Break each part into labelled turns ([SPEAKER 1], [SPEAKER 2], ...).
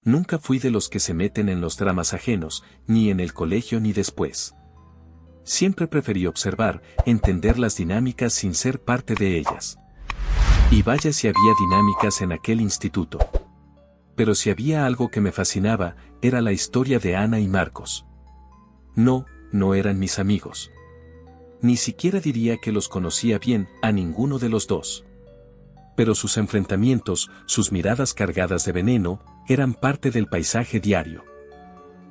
[SPEAKER 1] Nunca fui de los que se meten en los dramas ajenos, ni en el colegio ni después. Siempre preferí observar, entender las dinámicas sin ser parte de ellas. Y vaya si había dinámicas en aquel instituto. Pero si había algo que me fascinaba, era la historia de Ana y Marcos. No eran mis amigos. Ni siquiera diría que los conocía bien a ninguno de los dos. Pero sus enfrentamientos, sus miradas cargadas de veneno, eran parte del paisaje diario.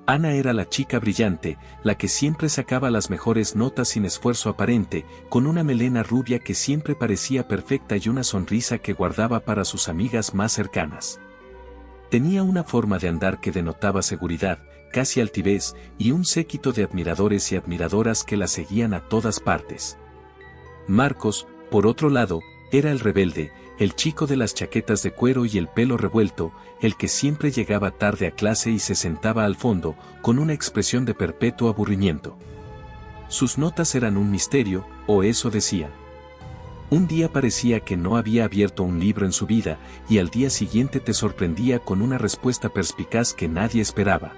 [SPEAKER 1] Ana era la chica brillante, la que siempre sacaba las mejores notas sin esfuerzo aparente, con una melena rubia que siempre parecía perfecta y una sonrisa que guardaba para sus amigas más cercanas. Tenía una forma de andar que denotaba seguridad, casi altivez, y un séquito de admiradores y admiradoras que la seguían a todas partes. Marcos, por otro lado, era el rebelde, el chico de las chaquetas de cuero y el pelo revuelto, el que siempre llegaba tarde a clase y se sentaba al fondo, con una expresión de perpetuo aburrimiento. Sus notas eran un misterio, o eso decían. Un día parecía que no había abierto un libro en su vida, y al día siguiente te sorprendía con una respuesta perspicaz que nadie esperaba.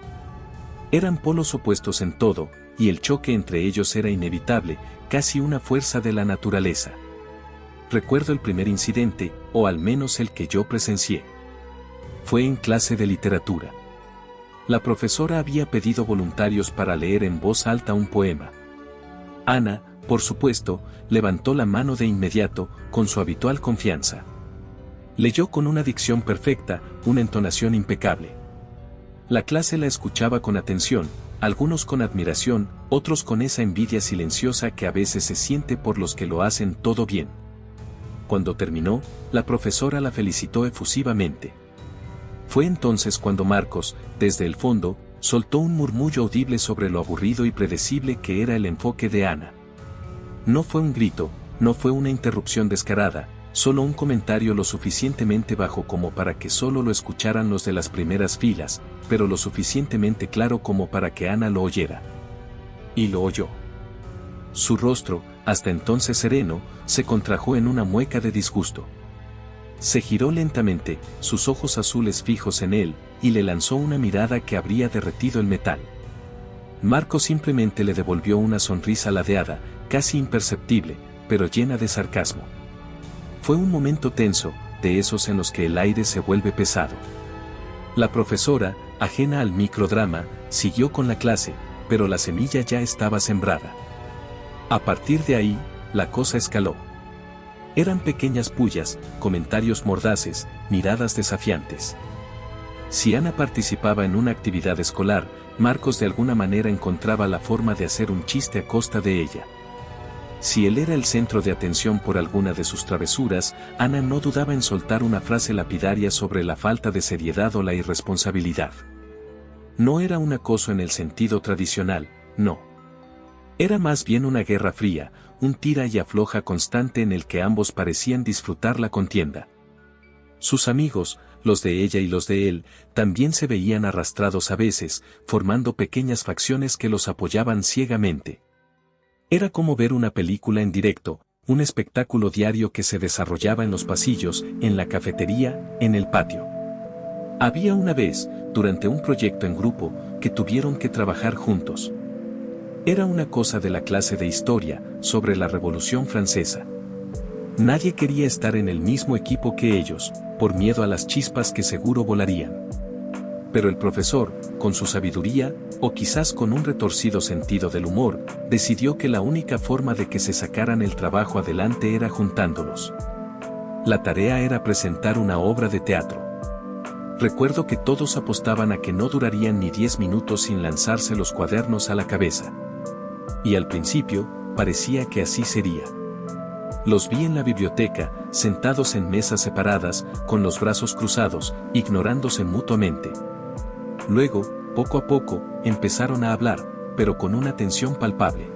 [SPEAKER 1] Eran polos opuestos en todo, y el choque entre ellos era inevitable, casi una fuerza de la naturaleza. Recuerdo el primer incidente, o al menos el que yo presencié. Fue en clase de literatura. La profesora había pedido voluntarios para leer en voz alta un poema. Ana, por supuesto, levantó la mano de inmediato, con su habitual confianza. Leyó con una dicción perfecta, una entonación impecable. La clase la escuchaba con atención, algunos con admiración, otros con esa envidia silenciosa que a veces se siente por los que lo hacen todo bien. Cuando terminó, la profesora la felicitó efusivamente. Fue entonces cuando Marcos, desde el fondo, soltó un murmullo audible sobre lo aburrido y predecible que era el enfoque de Ana. No fue un grito, no fue una interrupción descarada, solo un comentario lo suficientemente bajo como para que solo lo escucharan los de las primeras filas, pero lo suficientemente claro como para que Ana lo oyera. Y lo oyó. Su rostro, hasta entonces sereno, se contrajo en una mueca de disgusto. Se giró lentamente, sus ojos azules fijos en él, y le lanzó una mirada que habría derretido el metal. Marco simplemente le devolvió una sonrisa ladeada, casi imperceptible, pero llena de sarcasmo. Fue un momento tenso, de esos en los que el aire se vuelve pesado. La profesora, ajena al microdrama, siguió con la clase, pero la semilla ya estaba sembrada. A partir de ahí, la cosa escaló. Eran pequeñas pullas, comentarios mordaces, miradas desafiantes. Si Ana participaba en una actividad escolar, Marcos de alguna manera encontraba la forma de hacer un chiste a costa de ella. Si él era el centro de atención por alguna de sus travesuras, Ana no dudaba en soltar una frase lapidaria sobre la falta de seriedad o la irresponsabilidad. No era un acoso en el sentido tradicional, no. Era más bien una guerra fría, un tira y afloja constante en el que ambos parecían disfrutar la contienda. Sus amigos, los de ella y los de él, también se veían arrastrados a veces, formando pequeñas facciones que los apoyaban ciegamente. Era como ver una película en directo, un espectáculo diario que se desarrollaba en los pasillos, en la cafetería, en el patio. Había una vez, durante un proyecto en grupo, que tuvieron que trabajar juntos. Era una cosa de la clase de historia, sobre la Revolución Francesa. Nadie quería estar en el mismo equipo que ellos, por miedo a las chispas que seguro volarían. Pero el profesor, con su sabiduría, o quizás con un retorcido sentido del humor, decidió que la única forma de que se sacaran el trabajo adelante era juntándolos. La tarea era presentar una obra de teatro. Recuerdo que todos apostaban a que no durarían ni 10 minutos sin lanzarse los cuadernos a la cabeza. Y al principio, parecía que así sería. Los vi en la biblioteca, sentados en mesas separadas, con los brazos cruzados, ignorándose mutuamente. Luego, poco a poco, empezaron a hablar, pero con una tensión palpable.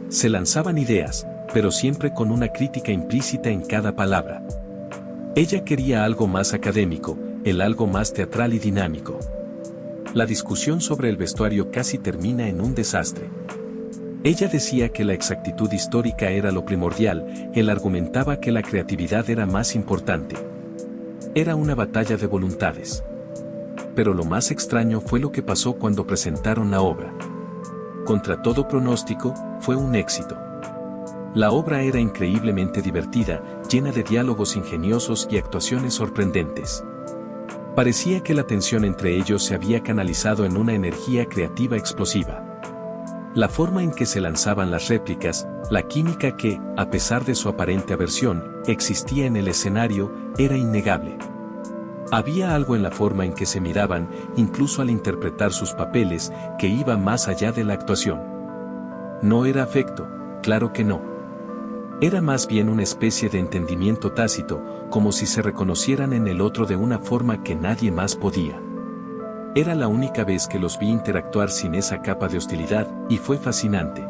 [SPEAKER 1] Se lanzaban ideas, pero siempre con una crítica implícita en cada palabra. Ella quería algo más académico, él algo más teatral y dinámico. La discusión sobre el vestuario casi termina en un desastre. Ella decía que la exactitud histórica era lo primordial, él argumentaba que la creatividad era más importante. Era una batalla de voluntades. Pero lo más extraño fue lo que pasó cuando presentaron la obra. Contra todo pronóstico, fue un éxito. La obra era increíblemente divertida, llena de diálogos ingeniosos y actuaciones sorprendentes. Parecía que la tensión entre ellos se había canalizado en una energía creativa explosiva. La forma en que se lanzaban las réplicas, la química que, a pesar de su aparente aversión, existía en el escenario, era innegable. Había algo en la forma en que se miraban, incluso al interpretar sus papeles, que iba más allá de la actuación. No era afecto, claro que no. Era más bien una especie de entendimiento tácito, como si se reconocieran en el otro de una forma que nadie más podía. Era la única vez que los vi interactuar sin esa capa de hostilidad, y fue fascinante.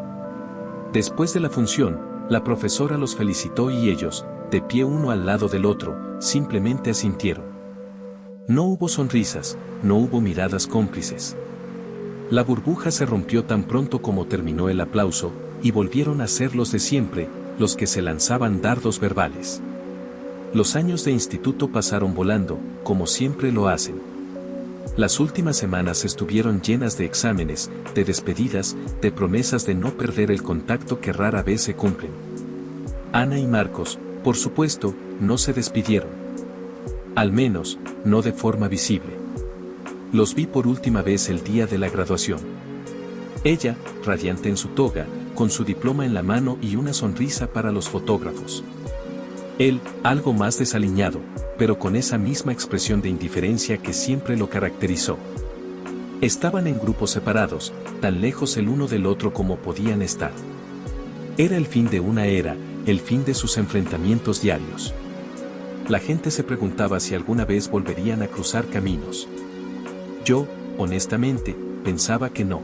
[SPEAKER 1] Después de la función, la profesora los felicitó y ellos, de pie uno al lado del otro, simplemente asintieron. No hubo sonrisas, no hubo miradas cómplices. La burbuja se rompió tan pronto como terminó el aplauso, y volvieron a ser los de siempre, los que se lanzaban dardos verbales. Los años de instituto pasaron volando, como siempre lo hacen. Las últimas semanas estuvieron llenas de exámenes, de despedidas, de promesas de no perder el contacto que rara vez se cumplen. Ana y Marcos, por supuesto, no se despidieron. Al menos, no de forma visible. Los vi por última vez el día de la graduación. Ella, radiante en su toga, con su diploma en la mano y una sonrisa para los fotógrafos. Él, algo más desaliñado, pero con esa misma expresión de indiferencia que siempre lo caracterizó. Estaban en grupos separados, tan lejos el uno del otro como podían estar. Era el fin de una era, el fin de sus enfrentamientos diarios. La gente se preguntaba si alguna vez volverían a cruzar caminos. Yo, honestamente, pensaba que no.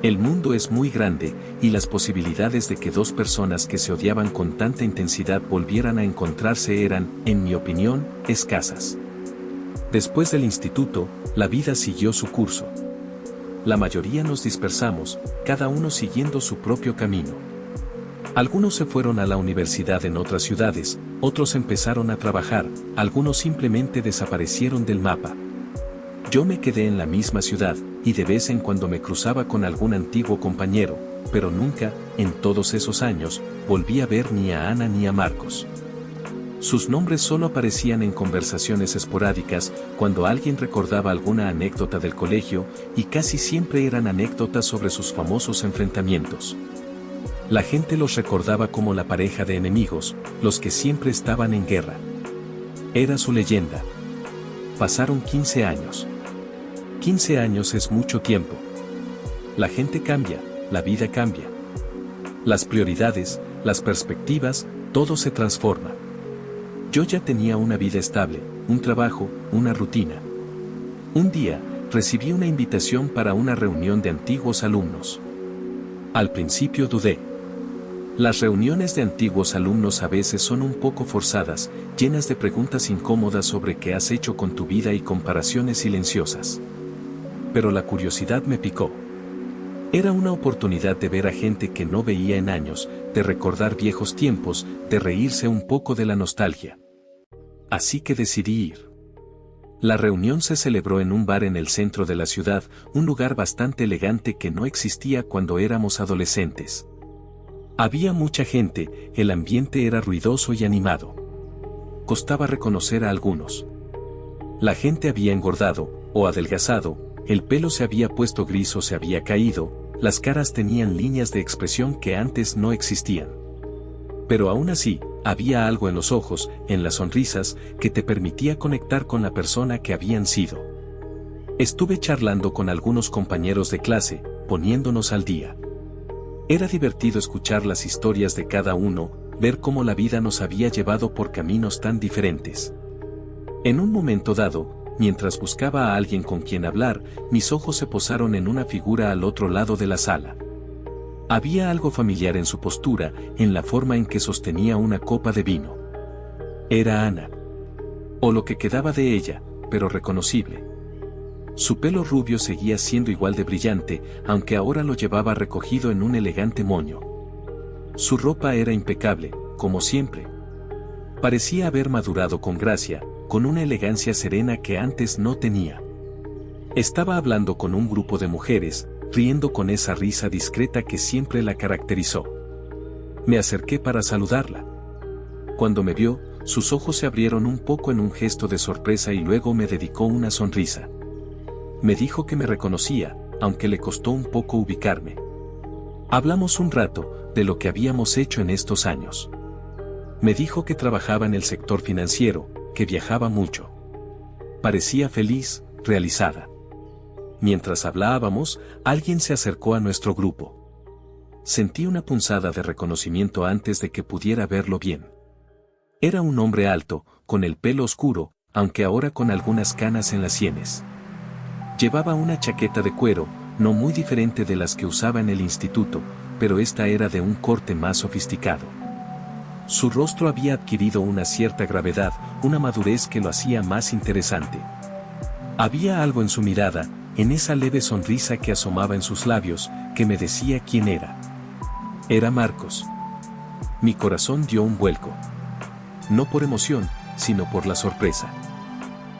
[SPEAKER 1] El mundo es muy grande, y las posibilidades de que dos personas que se odiaban con tanta intensidad volvieran a encontrarse eran, en mi opinión, escasas. Después del instituto, la vida siguió su curso. La mayoría nos dispersamos, cada uno siguiendo su propio camino. Algunos se fueron a la universidad en otras ciudades, otros empezaron a trabajar, algunos simplemente desaparecieron del mapa. Yo me quedé en la misma ciudad, y de vez en cuando me cruzaba con algún antiguo compañero, pero nunca, en todos esos años, volví a ver ni a Ana ni a Marcos. Sus nombres solo aparecían en conversaciones esporádicas, cuando alguien recordaba alguna anécdota del colegio, y casi siempre eran anécdotas sobre sus famosos enfrentamientos. La gente los recordaba como la pareja de enemigos, los que siempre estaban en guerra. Era su leyenda. Pasaron 15 años. 15 años es mucho tiempo. La gente cambia, la vida cambia. Las prioridades, las perspectivas, todo se transforma. Yo ya tenía una vida estable, un trabajo, una rutina. Un día, recibí una invitación para una reunión de antiguos alumnos. Al principio dudé. Las reuniones de antiguos alumnos a veces son un poco forzadas, llenas de preguntas incómodas sobre qué has hecho con tu vida y comparaciones silenciosas. Pero la curiosidad me picó. Era una oportunidad de ver a gente que no veía en años, de recordar viejos tiempos, de reírse un poco de la nostalgia. Así que decidí ir. La reunión se celebró en un bar en el centro de la ciudad, un lugar bastante elegante que no existía cuando éramos adolescentes. Había mucha gente, el ambiente era ruidoso y animado. Costaba reconocer a algunos. La gente había engordado, o adelgazado, el pelo se había puesto gris o se había caído, las caras tenían líneas de expresión que antes no existían. Pero aún así, había algo en los ojos, en las sonrisas, que te permitía conectar con la persona que habían sido. Estuve charlando con algunos compañeros de clase, poniéndonos al día. Era divertido escuchar las historias de cada uno, ver cómo la vida nos había llevado por caminos tan diferentes. En un momento dado, mientras buscaba a alguien con quien hablar, mis ojos se posaron en una figura al otro lado de la sala. Había algo familiar en su postura, en la forma en que sostenía una copa de vino. Era Ana. O lo que quedaba de ella, pero reconocible. Su pelo rubio seguía siendo igual de brillante, aunque ahora lo llevaba recogido en un elegante moño. Su ropa era impecable, como siempre. Parecía haber madurado con gracia, con una elegancia serena que antes no tenía. Estaba hablando con un grupo de mujeres, riendo con esa risa discreta que siempre la caracterizó. Me acerqué para saludarla. Cuando me vio, sus ojos se abrieron un poco en un gesto de sorpresa y luego me dedicó una sonrisa. Me dijo que me reconocía, aunque le costó un poco ubicarme. Hablamos un rato de lo que habíamos hecho en estos años. Me dijo que trabajaba en el sector financiero, que viajaba mucho. Parecía feliz, realizada. Mientras hablábamos, alguien se acercó a nuestro grupo. Sentí una punzada de reconocimiento antes de que pudiera verlo bien. Era un hombre alto, con el pelo oscuro, aunque ahora con algunas canas en las sienes. Llevaba una chaqueta de cuero, no muy diferente de las que usaba en el instituto, pero esta era de un corte más sofisticado. Su rostro había adquirido una cierta gravedad, una madurez que lo hacía más interesante. Había algo en su mirada, en esa leve sonrisa que asomaba en sus labios, que me decía quién era. Era Marcos. Mi corazón dio un vuelco. No por emoción, sino por la sorpresa.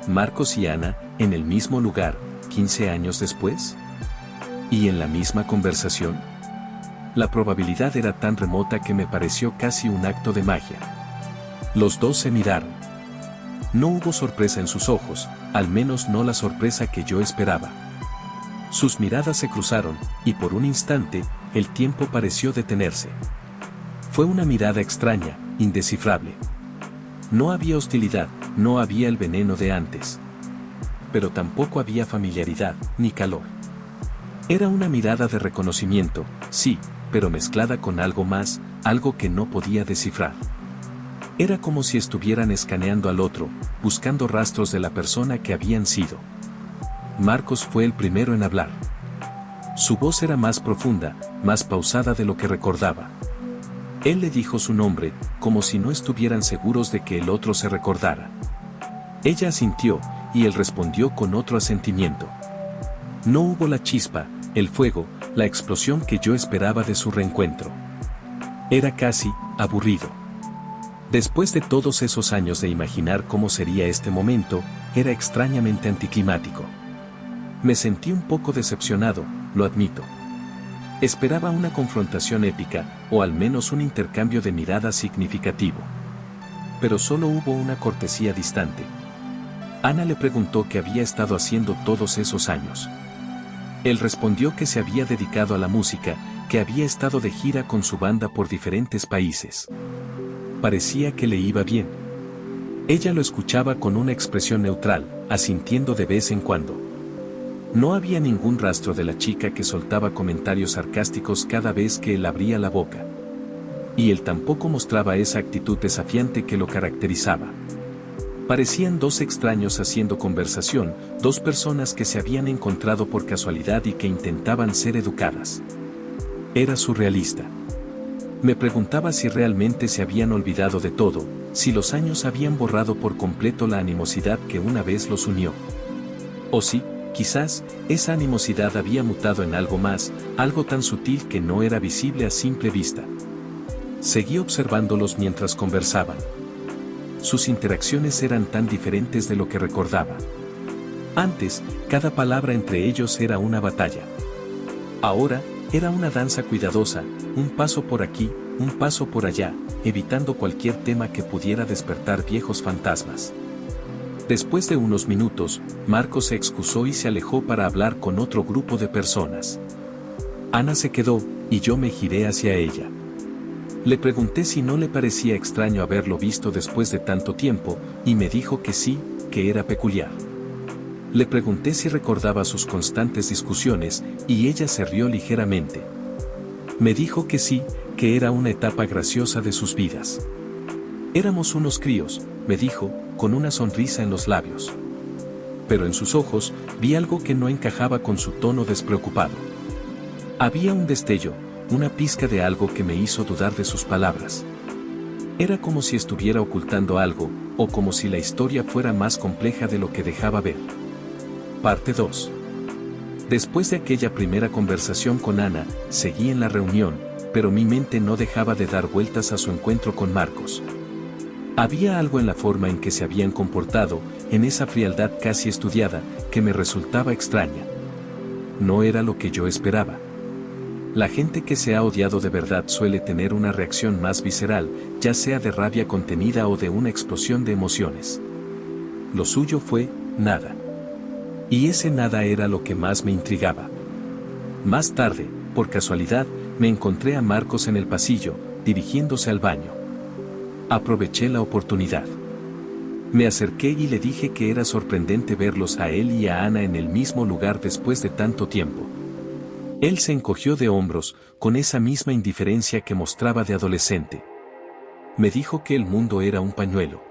[SPEAKER 1] Marcos y Ana, en el mismo lugar, 15 años después. ¿Y en la misma conversación? La probabilidad era tan remota que me pareció casi un acto de magia. Los dos se miraron. No hubo sorpresa en sus ojos, al menos no la sorpresa que yo esperaba. Sus miradas se cruzaron, y por un instante, el tiempo pareció detenerse. Fue una mirada extraña, indescifrable. No había hostilidad, no había el veneno de antes. Pero tampoco había familiaridad, ni calor. Era una mirada de reconocimiento, sí, pero mezclada con algo más, algo que no podía descifrar. Era como si estuvieran escaneando al otro, buscando rastros de la persona que habían sido. Marcos fue el primero en hablar. Su voz era más profunda, más pausada de lo que recordaba. Él le dijo su nombre, como si no estuvieran seguros de que el otro se recordara. Ella asintió, y él respondió con otro asentimiento. No hubo la chispa, el fuego, la explosión que yo esperaba de su reencuentro. Era casi aburrido. Después de todos esos años de imaginar cómo sería este momento, era extrañamente anticlimático. Me sentí un poco decepcionado, lo admito. Esperaba una confrontación épica, o al menos un intercambio de miradas significativo. Pero solo hubo una cortesía distante. Ana le preguntó qué había estado haciendo todos esos años. Él respondió que se había dedicado a la música, que había estado de gira con su banda por diferentes países. Parecía que le iba bien. Ella lo escuchaba con una expresión neutral, asintiendo de vez en cuando. No había ningún rastro de la chica que soltaba comentarios sarcásticos cada vez que él abría la boca. Y él tampoco mostraba esa actitud desafiante que lo caracterizaba. Parecían dos extraños haciendo conversación, dos personas que se habían encontrado por casualidad y que intentaban ser educadas. Era surrealista. Me preguntaba si realmente se habían olvidado de todo, si los años habían borrado por completo la animosidad que una vez los unió. O si, quizás, esa animosidad había mutado en algo más, algo tan sutil que no era visible a simple vista. Seguí observándolos mientras conversaban. Sus interacciones eran tan diferentes de lo que recordaba. Antes, cada palabra entre ellos era una batalla. Ahora, era una danza cuidadosa, un paso por aquí, un paso por allá, evitando cualquier tema que pudiera despertar viejos fantasmas. Después de unos minutos, Marcos se excusó y se alejó para hablar con otro grupo de personas. Ana se quedó, y yo me giré hacia ella. Le pregunté si no le parecía extraño haberlo visto después de tanto tiempo, y me dijo que sí, que era peculiar. Le pregunté si recordaba sus constantes discusiones, y ella se rió ligeramente. Me dijo que sí, que era una etapa graciosa de sus vidas. Éramos unos críos, me dijo, con una sonrisa en los labios. Pero en sus ojos, vi algo que no encajaba con su tono despreocupado. Había un destello, una pizca de algo que me hizo dudar de sus palabras. Era como si estuviera ocultando algo, o como si la historia fuera más compleja de lo que dejaba ver. Parte 2. Después de aquella primera conversación con Ana, seguí en la reunión, pero mi mente no dejaba de dar vueltas a su encuentro con Marcos. Había algo en la forma en que se habían comportado, en esa frialdad casi estudiada, que me resultaba extraña. No era lo que yo esperaba. La gente que se ha odiado de verdad suele tener una reacción más visceral, ya sea de rabia contenida o de una explosión de emociones. Lo suyo fue, nada. Y ese nada era lo que más me intrigaba. Más tarde, por casualidad, me encontré a Marcos en el pasillo, dirigiéndose al baño. Aproveché la oportunidad. Me acerqué y le dije que era sorprendente verlos a él y a Ana en el mismo lugar después de tanto tiempo. Él se encogió de hombros, con esa misma indiferencia que mostraba de adolescente. Me dijo que el mundo era un pañuelo.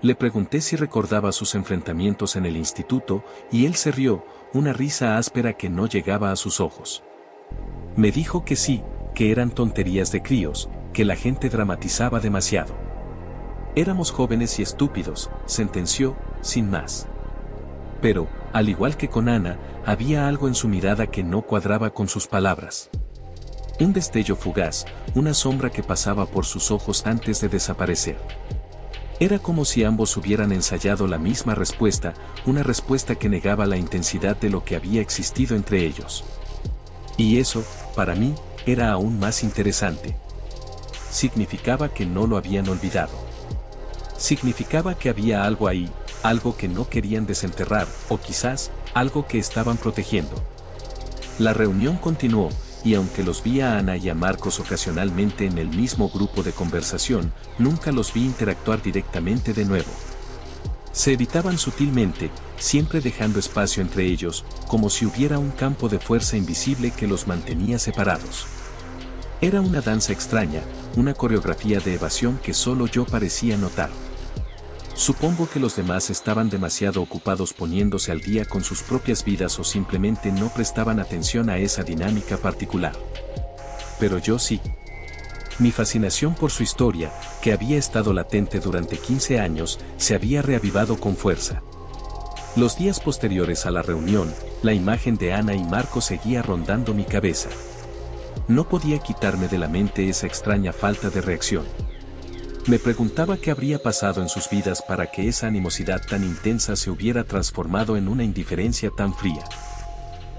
[SPEAKER 1] Le pregunté si recordaba sus enfrentamientos en el instituto, y él se rió, una risa áspera que no llegaba a sus ojos. Me dijo que sí, que eran tonterías de críos, que la gente dramatizaba demasiado. Éramos jóvenes y estúpidos, sentenció, sin más. Pero, al igual que con Ana, había algo en su mirada que no cuadraba con sus palabras. Un destello fugaz, una sombra que pasaba por sus ojos antes de desaparecer. Era como si ambos hubieran ensayado la misma respuesta, una respuesta que negaba la intensidad de lo que había existido entre ellos. Y eso, para mí, era aún más interesante. Significaba que no lo habían olvidado. Significaba que había algo ahí, algo que no querían desenterrar, o quizás, algo que estaban protegiendo. La reunión continuó, y aunque los vi a Ana y a Marcos ocasionalmente en el mismo grupo de conversación, nunca los vi interactuar directamente de nuevo. Se evitaban sutilmente, siempre dejando espacio entre ellos, como si hubiera un campo de fuerza invisible que los mantenía separados. Era una danza extraña, una coreografía de evasión que solo yo parecía notar. Supongo que los demás estaban demasiado ocupados poniéndose al día con sus propias vidas o simplemente no prestaban atención a esa dinámica particular. Pero yo sí. Mi fascinación por su historia, que había estado latente durante 15 años, se había reavivado con fuerza. Los días posteriores a la reunión, la imagen de Ana y Marcos seguía rondando mi cabeza. No podía quitarme de la mente esa extraña falta de reacción. Me preguntaba qué habría pasado en sus vidas para que esa animosidad tan intensa se hubiera transformado en una indiferencia tan fría.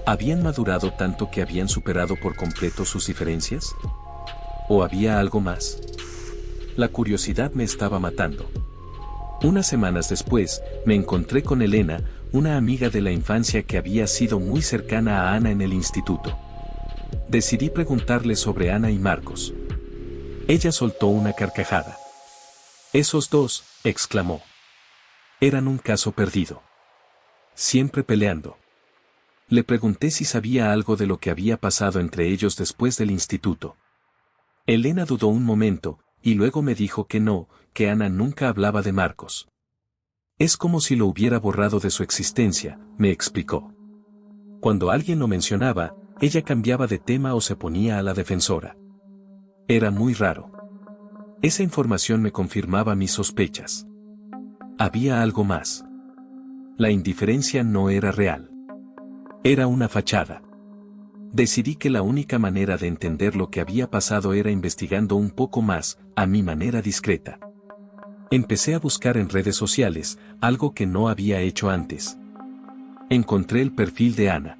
[SPEAKER 1] ¿Habían madurado tanto que habían superado por completo sus diferencias? ¿O había algo más? La curiosidad me estaba matando. Unas semanas después, me encontré con Elena, una amiga de la infancia que había sido muy cercana a Ana en el instituto. Decidí preguntarle sobre Ana y Marcos. Ella soltó una carcajada. «Esos dos», exclamó. «Eran un caso perdido. Siempre peleando». Le pregunté si sabía algo de lo que había pasado entre ellos después del instituto. Elena dudó un momento, y luego me dijo que no, que Ana nunca hablaba de Marcos. Es como si lo hubiera borrado de su existencia, me explicó. Cuando alguien lo mencionaba, ella cambiaba de tema o se ponía a la defensora. Era muy raro. Esa información me confirmaba mis sospechas. Había algo más. La indiferencia no era real. Era una fachada. Decidí que la única manera de entender lo que había pasado era investigando un poco más, a mi manera discreta. Empecé a buscar en redes sociales, algo que no había hecho antes. Encontré el perfil de Ana.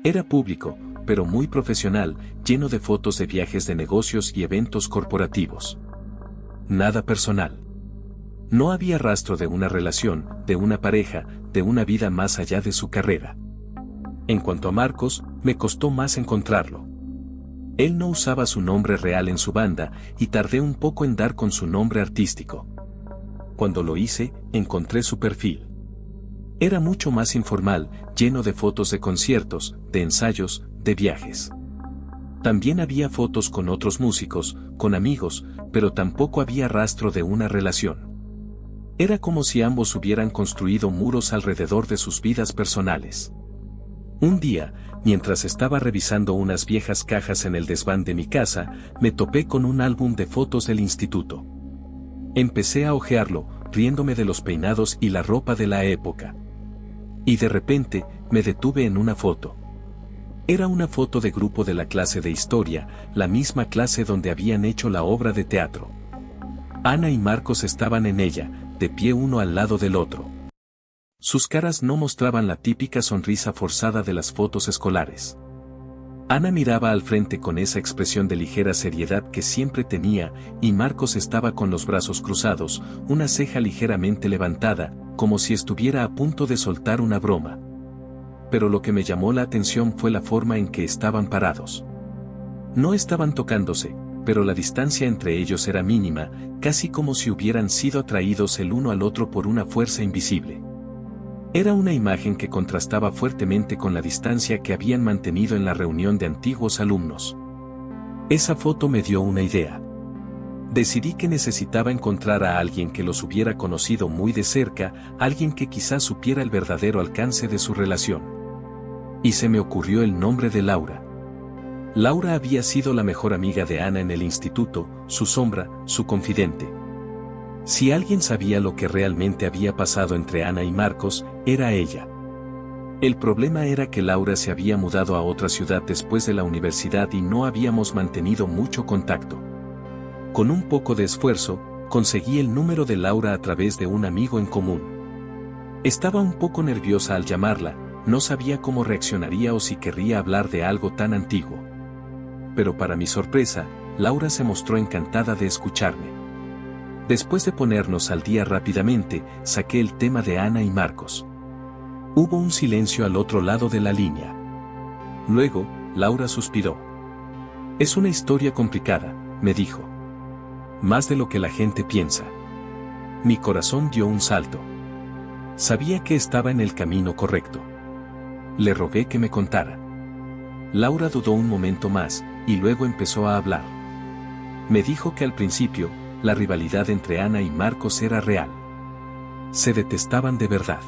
[SPEAKER 1] Era público, pero muy profesional, lleno de fotos de viajes de negocios y eventos corporativos. Nada personal. No había rastro de una relación, de una pareja, de una vida más allá de su carrera. En cuanto a Marcos, me costó más encontrarlo. Él no usaba su nombre real en su banda, y tardé un poco en dar con su nombre artístico. Cuando lo hice, encontré su perfil. Era mucho más informal, lleno de fotos de conciertos, de ensayos, de viajes. También había fotos con otros músicos, con amigos, pero tampoco había rastro de una relación. Era como si ambos hubieran construido muros alrededor de sus vidas personales. Un día, mientras estaba revisando unas viejas cajas en el desván de mi casa, me topé con un álbum de fotos del instituto. Empecé a hojearlo, riéndome de los peinados y la ropa de la época. Y de repente, me detuve en una foto. Era una foto de grupo de la clase de historia, la misma clase donde habían hecho la obra de teatro. Ana y Marcos estaban en ella, de pie uno al lado del otro. Sus caras no mostraban la típica sonrisa forzada de las fotos escolares. Ana miraba al frente con esa expresión de ligera seriedad que siempre tenía, y Marcos estaba con los brazos cruzados, una ceja ligeramente levantada, como si estuviera a punto de soltar una broma. Pero lo que me llamó la atención fue la forma en que estaban parados. No estaban tocándose, pero la distancia entre ellos era mínima, casi como si hubieran sido atraídos el uno al otro por una fuerza invisible. Era una imagen que contrastaba fuertemente con la distancia que habían mantenido en la reunión de antiguos alumnos. Esa foto me dio una idea. Decidí que necesitaba encontrar a alguien que los hubiera conocido muy de cerca, alguien que quizás supiera el verdadero alcance de su relación. Y se me ocurrió el nombre de Laura. Laura había sido la mejor amiga de Ana en el instituto, su sombra, su confidente. Si alguien sabía lo que realmente había pasado entre Ana y Marcos, era ella. El problema era que Laura se había mudado a otra ciudad después de la universidad y no habíamos mantenido mucho contacto. Con un poco de esfuerzo, conseguí el número de Laura a través de un amigo en común. Estaba un poco nerviosa al llamarla, no sabía cómo reaccionaría o si querría hablar de algo tan antiguo. Pero para mi sorpresa, Laura se mostró encantada de escucharme. Después de ponernos al día rápidamente, saqué el tema de Ana y Marcos. Hubo un silencio al otro lado de la línea. Luego, Laura suspiró. Es una historia complicada, me dijo. Más de lo que la gente piensa. Mi corazón dio un salto. Sabía que estaba en el camino correcto. Le rogué que me contara. Laura dudó un momento más, y luego empezó a hablar. Me dijo que al principio, la rivalidad entre Ana y Marcos era real. Se detestaban de verdad.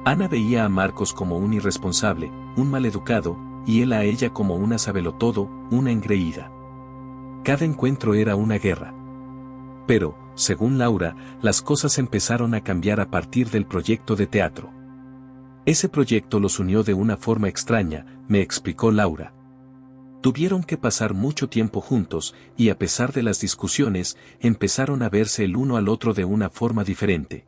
[SPEAKER 1] Ana veía a Marcos como un irresponsable, un maleducado, y él a ella como una sabelotodo, una engreída. Cada encuentro era una guerra. Pero, según Laura, las cosas empezaron a cambiar a partir del proyecto de teatro. Ese proyecto los unió de una forma extraña, me explicó Laura. Tuvieron que pasar mucho tiempo juntos, y a pesar de las discusiones, empezaron a verse el uno al otro de una forma diferente.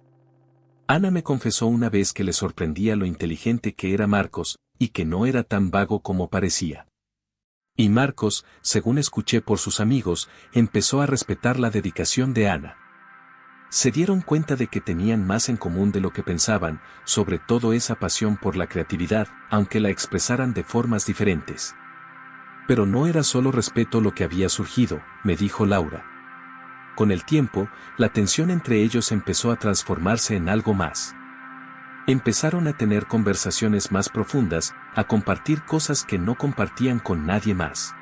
[SPEAKER 1] Ana me confesó una vez que le sorprendía lo inteligente que era Marcos, y que no era tan vago como parecía. Y Marcos, según escuché por sus amigos, empezó a respetar la dedicación de Ana. Se dieron cuenta de que tenían más en común de lo que pensaban, sobre todo esa pasión por la creatividad, aunque la expresaran de formas diferentes. Pero no era solo respeto lo que había surgido, me dijo Laura. Con el tiempo, la tensión entre ellos empezó a transformarse en algo más. Empezaron a tener conversaciones más profundas, a compartir cosas que no compartían con nadie más.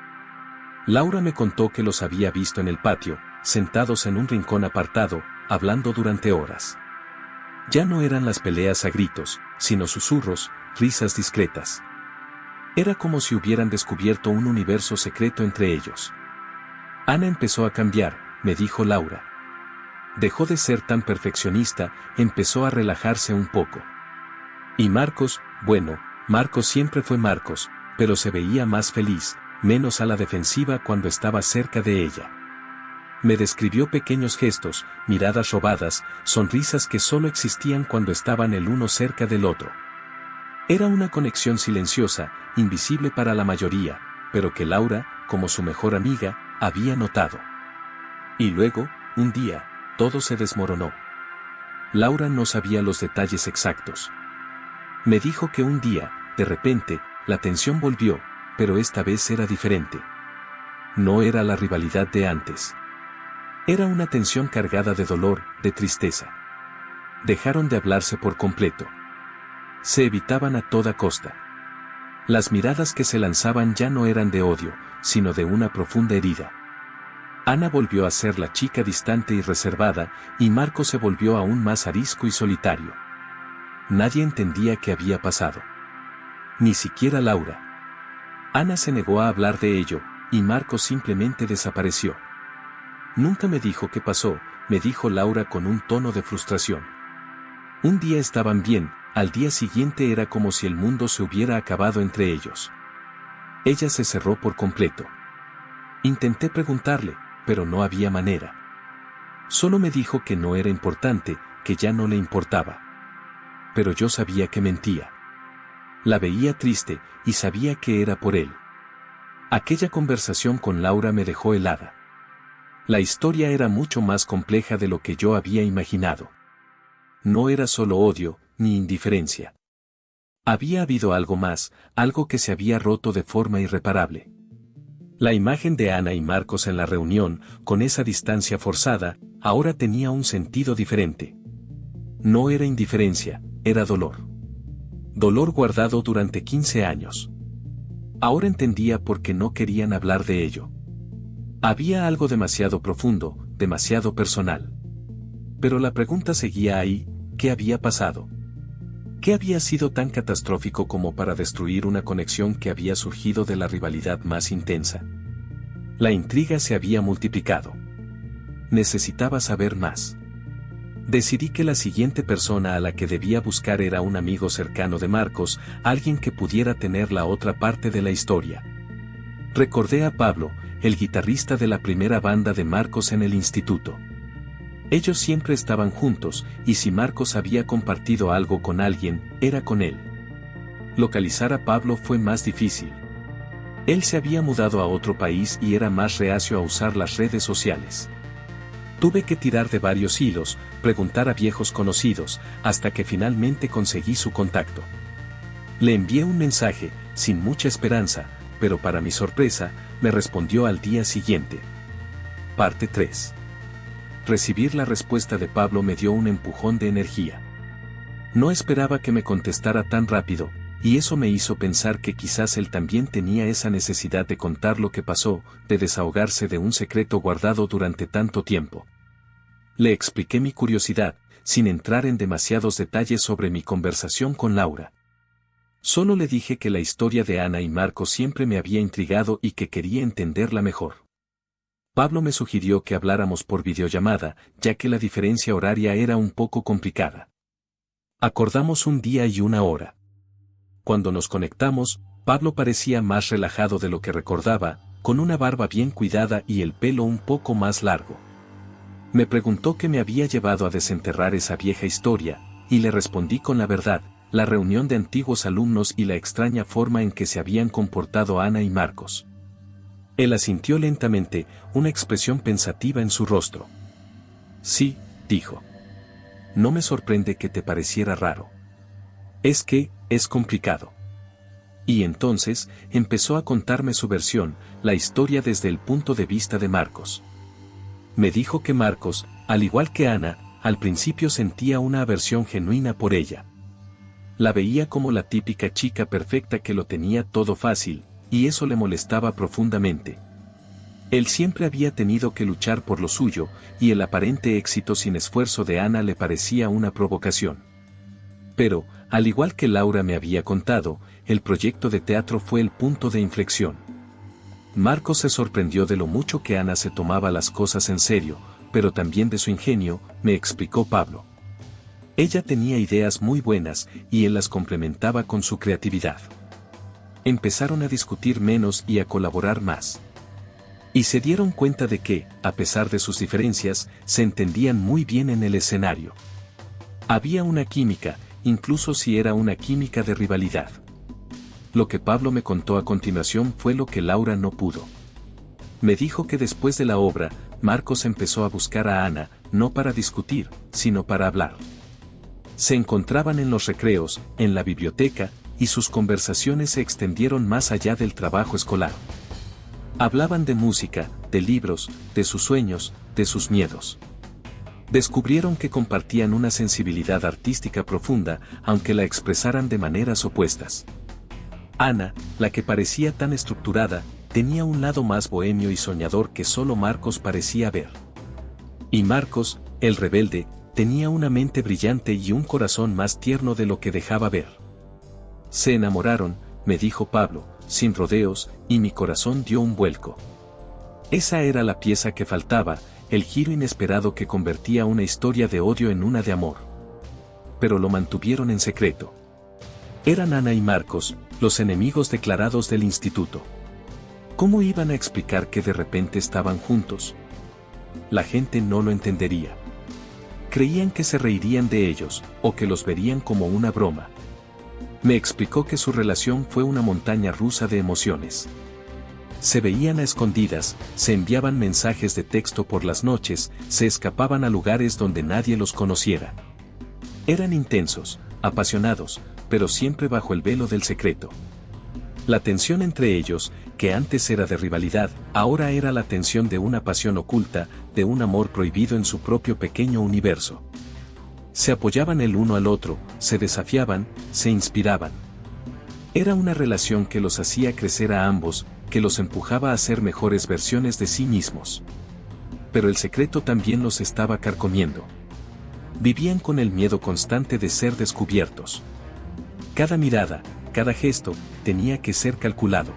[SPEAKER 1] Laura me contó que los había visto en el patio, sentados en un rincón apartado, hablando durante horas. Ya no eran las peleas a gritos, sino susurros, risas discretas. Era como si hubieran descubierto un universo secreto entre ellos. Ana empezó a cambiar, me dijo Laura. Dejó de ser tan perfeccionista, empezó a relajarse un poco. Y Marcos, bueno, Marcos siempre fue Marcos, pero se veía más feliz, menos a la defensiva cuando estaba cerca de ella. Me describió pequeños gestos, miradas robadas, sonrisas que solo existían cuando estaban el uno cerca del otro. Era una conexión silenciosa, invisible para la mayoría, pero que Laura, como su mejor amiga, había notado. Y luego, un día, todo se desmoronó. Laura no sabía los detalles exactos. Me dijo que un día, de repente, la tensión volvió, pero esta vez era diferente. No era la rivalidad de antes. Era una tensión cargada de dolor, de tristeza. Dejaron de hablarse por completo. Se evitaban a toda costa. Las miradas que se lanzaban ya no eran de odio, sino de una profunda herida. Ana volvió a ser la chica distante y reservada, y Marco se volvió aún más arisco y solitario. Nadie entendía qué había pasado. Ni siquiera Laura. Ana se negó a hablar de ello, y Marco simplemente desapareció. Nunca me dijo qué pasó, me dijo Laura con un tono de frustración. Un día estaban bien, al día siguiente era como si el mundo se hubiera acabado entre ellos. Ella se cerró por completo. Intenté preguntarle, pero no había manera. Solo me dijo que no era importante, que ya no le importaba. pero yo sabía que mentía. La veía triste, y sabía que era por él. Aquella conversación con Laura me dejó helada. La historia era mucho más compleja de lo que yo había imaginado. No era solo odio, ni indiferencia. Había habido algo más, algo que se había roto de forma irreparable. La imagen de Ana y Marcos en la reunión, con esa distancia forzada, ahora tenía un sentido diferente. No era indiferencia, era dolor. Dolor guardado durante 15 años. Ahora entendía por qué no querían hablar de ello. Había algo demasiado profundo, demasiado personal. Pero la pregunta seguía ahí, ¿qué había pasado? ¿Qué había sido tan catastrófico como para destruir una conexión que había surgido de la rivalidad más intensa? La intriga se había multiplicado. Necesitaba saber más. Decidí que la siguiente persona a la que debía buscar era un amigo cercano de Marcos, alguien que pudiera tener la otra parte de la historia. Recordé a Pablo, el guitarrista de la primera banda de Marcos en el instituto. Ellos siempre estaban juntos, y si Marcos había compartido algo con alguien, era con él. Localizar a Pablo fue más difícil. Él se había mudado a otro país y era más reacio a usar las redes sociales. Tuve que tirar de varios hilos, preguntar a viejos conocidos, hasta que finalmente conseguí su contacto. Le envié un mensaje, sin mucha esperanza, pero para mi sorpresa, me respondió al día siguiente. Parte 3. Recibir la respuesta de Pablo me dio un empujón de energía. No esperaba que me contestara tan rápido, y eso me hizo pensar que quizás él también tenía esa necesidad de contar lo que pasó, de desahogarse de un secreto guardado durante tanto tiempo. Le expliqué mi curiosidad, sin entrar en demasiados detalles sobre mi conversación con Laura. Solo le dije que la historia de Ana y Marcos siempre me había intrigado y que quería entenderla mejor. Pablo me sugirió que habláramos por videollamada, ya que la diferencia horaria era un poco complicada. Acordamos un día y una hora. Cuando nos conectamos, Pablo parecía más relajado de lo que recordaba, con una barba bien cuidada y el pelo un poco más largo. Me preguntó qué me había llevado a desenterrar esa vieja historia, y le respondí con la verdad, la reunión de antiguos alumnos y la extraña forma en que se habían comportado Ana y Marcos. Él asintió lentamente, una expresión pensativa en su rostro. Sí, dijo. No me sorprende que te pareciera raro. Es que, es complicado. Y entonces, empezó a contarme su versión, la historia desde el punto de vista de Marcos. Me dijo que Marcos, al igual que Ana, al principio sentía una aversión genuina por ella. La veía como la típica chica perfecta que lo tenía todo fácil, y eso le molestaba profundamente. Él siempre había tenido que luchar por lo suyo, y el aparente éxito sin esfuerzo de Ana le parecía una provocación. Pero, al igual que Laura me había contado, el proyecto de teatro fue el punto de inflexión. Marcos se sorprendió de lo mucho que Ana se tomaba las cosas en serio, pero también de su ingenio, me explicó Pablo. Ella tenía ideas muy buenas, y él las complementaba con su creatividad. Empezaron a discutir menos y a colaborar más. Y se dieron cuenta de que, a pesar de sus diferencias, se entendían muy bien en el escenario. Había una química, incluso si era una química de rivalidad. Lo que Pablo me contó a continuación fue lo que Laura no pudo. Me dijo que después de la obra, Marcos empezó a buscar a Ana, no para discutir, sino para hablar. Se encontraban en los recreos, en la biblioteca, y sus conversaciones se extendieron más allá del trabajo escolar. Hablaban de música, de libros, de sus sueños, de sus miedos. Descubrieron que compartían una sensibilidad artística profunda, aunque la expresaran de maneras opuestas. Ana, la que parecía tan estructurada, tenía un lado más bohemio y soñador que solo Marcos parecía ver. Y Marcos, el rebelde, tenía una mente brillante y un corazón más tierno de lo que dejaba ver. Se enamoraron, me dijo Pablo, sin rodeos, y mi corazón dio un vuelco. Esa era la pieza que faltaba, el giro inesperado que convertía una historia de odio en una de amor. Pero lo mantuvieron en secreto. Eran Ana y Marcos, los enemigos declarados del instituto. ¿Cómo iban a explicar que de repente estaban juntos? La gente no lo entendería. Creían que se reirían de ellos, o que los verían como una broma. Me explicó que su relación fue una montaña rusa de emociones. Se veían a escondidas, se enviaban mensajes de texto por las noches, se escapaban a lugares donde nadie los conociera. Eran intensos, apasionados, pero siempre bajo el velo del secreto. La tensión entre ellos, que antes era de rivalidad, ahora era la tensión de una pasión oculta, de un amor prohibido en su propio pequeño universo. Se apoyaban el uno al otro, se desafiaban, se inspiraban. Era una relación que los hacía crecer a ambos, que los empujaba a ser mejores versiones de sí mismos. Pero el secreto también los estaba carcomiendo. Vivían con el miedo constante de ser descubiertos. Cada mirada, cada gesto, tenía que ser calculado.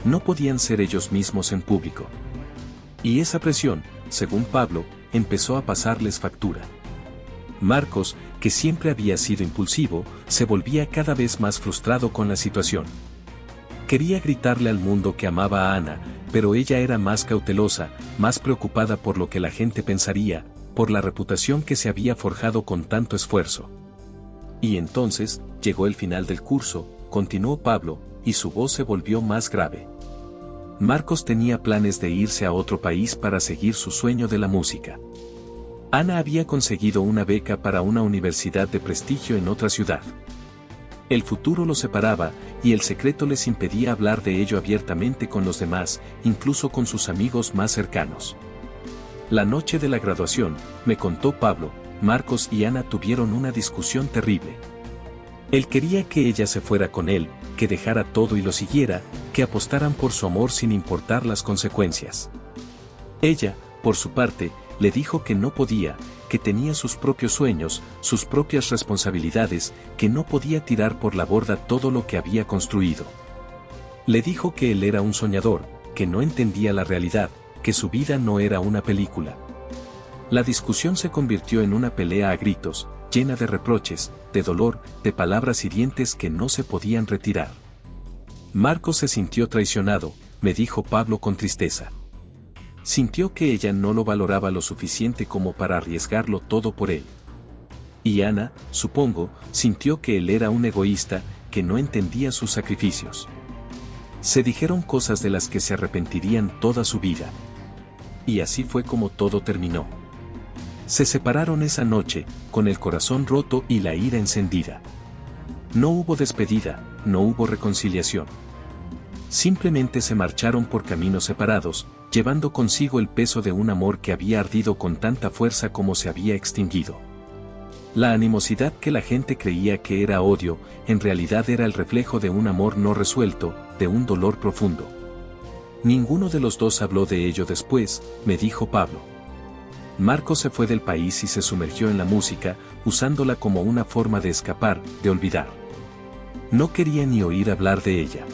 [SPEAKER 1] No podían ser ellos mismos en público. Y esa presión, según Pablo, empezó a pasarles factura. Marcos, que siempre había sido impulsivo, se volvía cada vez más frustrado con la situación. Quería gritarle al mundo que amaba a Ana, pero ella era más cautelosa, más preocupada por lo que la gente pensaría, por la reputación que se había forjado con tanto esfuerzo. Y entonces, llegó el final del curso, continuó Pablo, y su voz se volvió más grave. Marcos tenía planes de irse a otro país para seguir su sueño de la música. Ana había conseguido una beca para una universidad de prestigio en otra ciudad. El futuro los separaba, y el secreto les impedía hablar de ello abiertamente con los demás, incluso con sus amigos más cercanos. La noche de la graduación, me contó Pablo, Marcos y Ana tuvieron una discusión terrible. Él quería que ella se fuera con él, que dejara todo y lo siguiera, que apostaran por su amor sin importar las consecuencias. Ella, por su parte, le dijo que no podía, que tenía sus propios sueños, sus propias responsabilidades, que no podía tirar por la borda todo lo que había construido. Le dijo que él era un soñador, que no entendía la realidad, que su vida no era una película. La discusión se convirtió en una pelea a gritos, llena de reproches, de dolor, de palabras hirientes que no se podían retirar. Marcos se sintió traicionado, me dijo Pablo con tristeza. Sintió que ella no lo valoraba lo suficiente como para arriesgarlo todo por él. Y Ana, supongo, sintió que él era un egoísta, que no entendía sus sacrificios. Se dijeron cosas de las que se arrepentirían toda su vida. Y así fue como todo terminó. Se separaron esa noche, con el corazón roto y la ira encendida. No hubo despedida, no hubo reconciliación. Simplemente se marcharon por caminos separados, llevando consigo el peso de un amor que había ardido con tanta fuerza como se había extinguido. La animosidad que la gente creía que era odio, en realidad era el reflejo de un amor no resuelto, de un dolor profundo. Ninguno de los dos habló de ello después, me dijo Pablo. Marcos se fue del país y se sumergió en la música, usándola como una forma de escapar, de olvidar. No quería ni oír hablar de ella.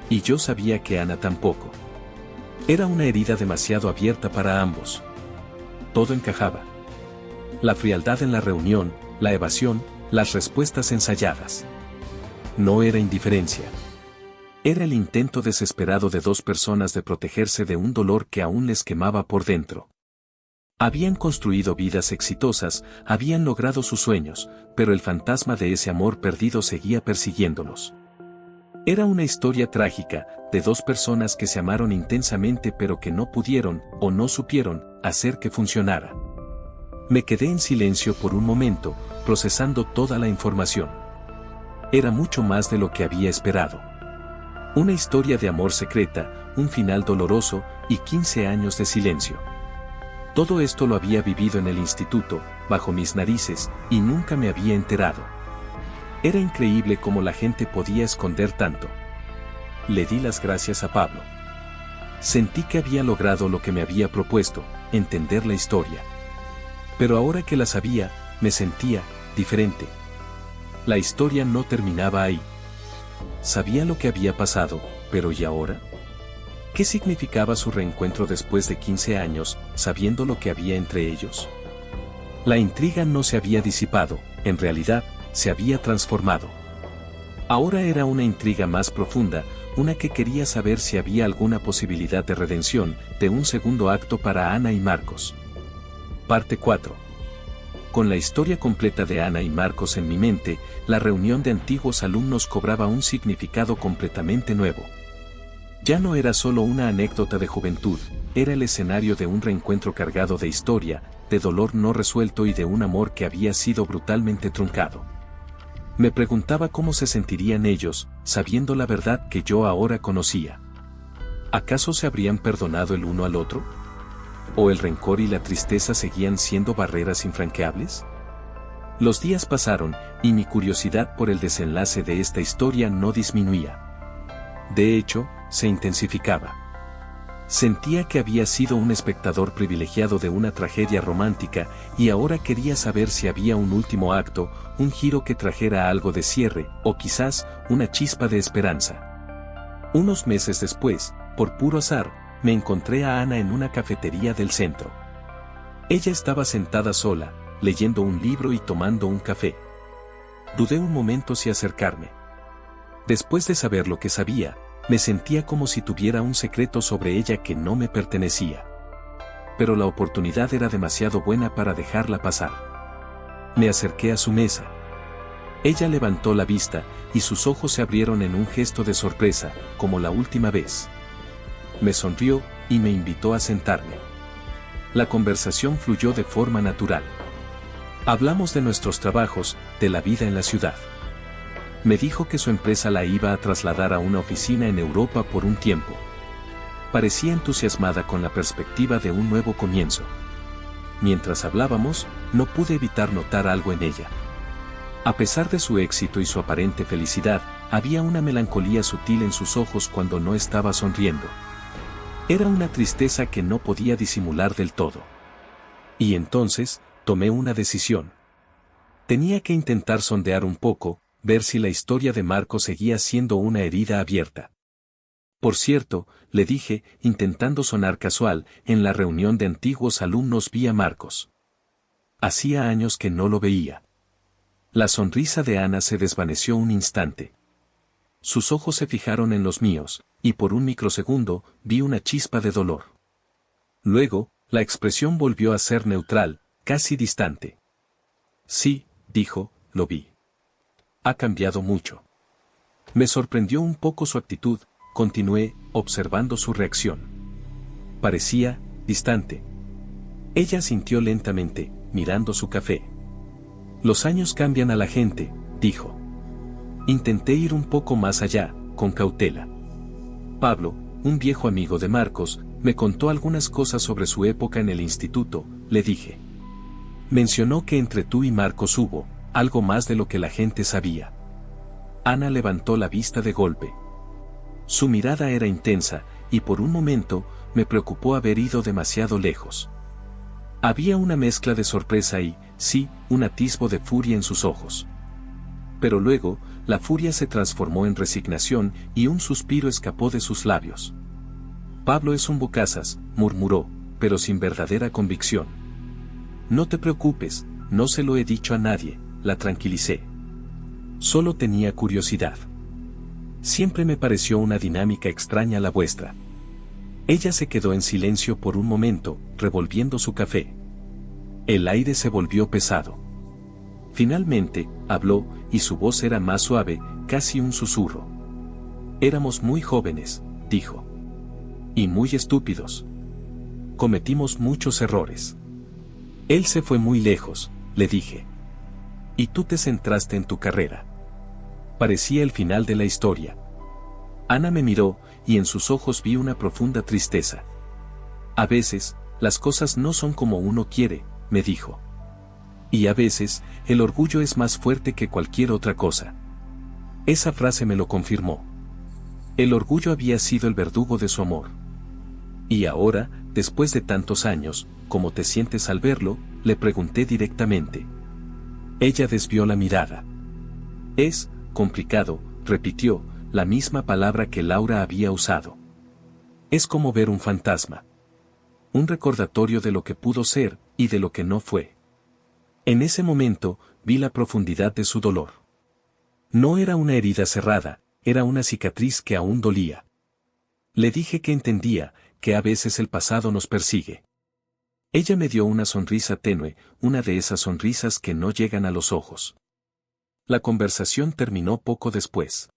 [SPEAKER 1] Y yo sabía que Ana tampoco. Era una herida demasiado abierta para ambos. Todo encajaba. La frialdad en la reunión, la evasión, las respuestas ensayadas. No era indiferencia. Era el intento desesperado de dos personas de protegerse de un dolor que aún les quemaba por dentro. Habían construido vidas exitosas, habían logrado sus sueños, pero el fantasma de ese amor perdido seguía persiguiéndolos. Era una historia trágica, de dos personas que se amaron intensamente pero que no pudieron, o no supieron, hacer que funcionara. Me quedé en silencio por un momento, procesando toda la información. Era mucho más de lo que había esperado. Una historia de amor secreta, un final doloroso, y 15 años de silencio. Todo esto lo había vivido en el instituto, bajo mis narices, y nunca me había enterado. Era increíble cómo la gente podía esconder tanto. Le di las gracias a Pablo. Sentí que había logrado lo que me había propuesto, entender la historia. Pero ahora que la sabía, me sentía diferente. La historia no terminaba ahí. Sabía lo que había pasado, pero ¿y ahora? ¿Qué significaba su reencuentro después de 15 años, sabiendo lo que había entre ellos? La intriga no se había disipado, en realidad, se había transformado. Ahora era una intriga más profunda, una que quería saber si había alguna posibilidad de redención, de un segundo acto para Ana y Marcos. Parte 4. Con la historia completa de Ana y Marcos en mi mente, la reunión de antiguos alumnos cobraba un significado completamente nuevo. Ya no era solo una anécdota de juventud, era el escenario de un reencuentro cargado de historia, de dolor no resuelto y de un amor que había sido brutalmente truncado. Me preguntaba cómo se sentirían ellos, sabiendo la verdad que yo ahora conocía. ¿Acaso se habrían perdonado el uno al otro? ¿O el rencor y la tristeza seguían siendo barreras infranqueables? Los días pasaron, y mi curiosidad por el desenlace de esta historia no disminuía. De hecho, se intensificaba. Sentía que había sido un espectador privilegiado de una tragedia romántica, y ahora quería saber si había un último acto, un giro que trajera algo de cierre, o quizás, una chispa de esperanza. Unos meses después, por puro azar, me encontré a Ana en una cafetería del centro. Ella estaba sentada sola, leyendo un libro y tomando un café. Dudé un momento si acercarme. Después de saber lo que sabía, me sentía como si tuviera un secreto sobre ella que no me pertenecía. Pero la oportunidad era demasiado buena para dejarla pasar. Me acerqué a su mesa. Ella levantó la vista, y sus ojos se abrieron en un gesto de sorpresa, como la última vez. Me sonrió, y me invitó a sentarme. La conversación fluyó de forma natural. Hablamos de nuestros trabajos, de la vida en la ciudad. Me dijo que su empresa la iba a trasladar a una oficina en Europa por un tiempo. Parecía entusiasmada con la perspectiva de un nuevo comienzo. Mientras hablábamos, no pude evitar notar algo en ella. A pesar de su éxito y su aparente felicidad, había una melancolía sutil en sus ojos cuando no estaba sonriendo. Era una tristeza que no podía disimular del todo. Y entonces, tomé una decisión. Tenía que intentar sondear un poco, ver si la historia de Marcos seguía siendo una herida abierta. Por cierto, le dije, intentando sonar casual, en la reunión de antiguos alumnos vi a Marcos. Hacía años que no lo veía. La sonrisa de Ana se desvaneció un instante. Sus ojos se fijaron en los míos, y por un microsegundo, vi una chispa de dolor. Luego, la expresión volvió a ser neutral, casi distante. Sí, dijo, lo vi. Ha cambiado mucho. Me sorprendió un poco su actitud, continué, observando su reacción. Parecía, distante. Ella sintió lentamente, mirando su café. Los años cambian a la gente, dijo. Intenté ir un poco más allá, con cautela. Pablo, un viejo amigo de Marcos, me contó algunas cosas sobre su época en el instituto, le dije. Mencionó que entre tú y Marcos hubo algo más de lo que la gente sabía. Ana levantó la vista de golpe. Su mirada era intensa, y por un momento, me preocupó haber ido demasiado lejos. Había una mezcla de sorpresa y, sí, un atisbo de furia en sus ojos. Pero luego, la furia se transformó en resignación y un suspiro escapó de sus labios. Pablo es un bocazas, murmuró, pero sin verdadera convicción. No te preocupes, no se lo he dicho a nadie, la tranquilicé. Solo tenía curiosidad. Siempre me pareció una dinámica extraña la vuestra. Ella se quedó en silencio por un momento, revolviendo su café. El aire se volvió pesado. Finalmente, habló, y su voz era más suave, casi un susurro. Éramos muy jóvenes, dijo. Y muy estúpidos. Cometimos muchos errores. Él se fue muy lejos, le dije. Y tú te centraste en tu carrera. Parecía el final de la historia. Ana me miró, y en sus ojos vi una profunda tristeza. A veces, las cosas no son como uno quiere, me dijo. Y a veces, el orgullo es más fuerte que cualquier otra cosa. Esa frase me lo confirmó. El orgullo había sido el verdugo de su amor. Y ahora, después de tantos años, ¿cómo te sientes al verlo?, le pregunté directamente. Ella desvió la mirada. Es complicado, repitió, la misma palabra que Laura había usado. Es como ver un fantasma. Un recordatorio de lo que pudo ser, y de lo que no fue. En ese momento, vi la profundidad de su dolor. No era una herida cerrada, era una cicatriz que aún dolía. Le dije que entendía, que a veces el pasado nos persigue. Ella me dio una sonrisa tenue, una de esas sonrisas que no llegan a los ojos. La conversación terminó poco después.